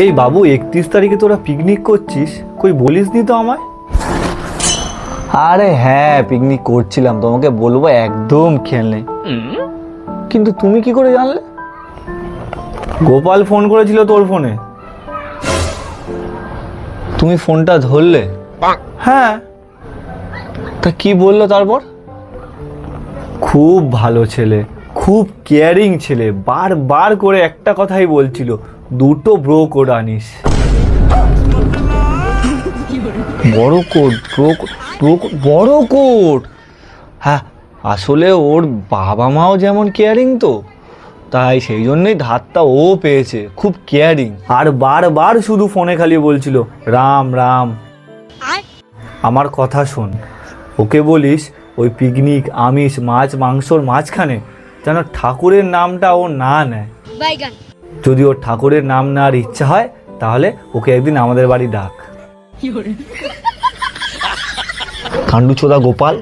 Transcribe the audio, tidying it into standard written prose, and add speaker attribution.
Speaker 1: এই বাবু 31 তারিখে তোরা পিকনিক করছিস, কই বলিসনি তো আমায়?
Speaker 2: আরে হ্যাঁ, পিকনিক করছিলাম, তোমাকে বলবো একদম খেয়াল নেই। কিন্তু তুমি কি করে জানলে?
Speaker 1: গোপাল ফোন করেছিল তোর ফোনে।
Speaker 2: তুমি ফোনটা ধরলে?
Speaker 1: হ্যাঁ।
Speaker 2: তা কি বললো তারপর?
Speaker 1: খুব ভালো ছেলে, খুব কেয়ারিং ছেলে, বারবার করে একটা কথাই বলছিল, দুটো ব্রো কোড আনিস।
Speaker 2: বড় কোট, বড় কোট। হ্যাঁ, আসলে ওর বাবা মাও যেমন কেয়ারিং, তো তাই সেই জন্যই ধারটা ও পেয়েছে, খুব কেয়ারিং।
Speaker 1: আর বারবার শুধু ফোনে খালি বলছিল রাম রাম। আমার কথা শোন, ওকে বলিস ওই পিকনিক আমিষ মাছ মাংসর মাঝখানে যেন ঠাকুরের নামটা ও না নেয়। যদি ওর ঠাকুরের নাম নেওয়ার ইচ্ছা হয় তাহলে ওকে একদিন আমাদের বাড়ি ডাক।
Speaker 2: কাণ্ডুচোদা গোপাল।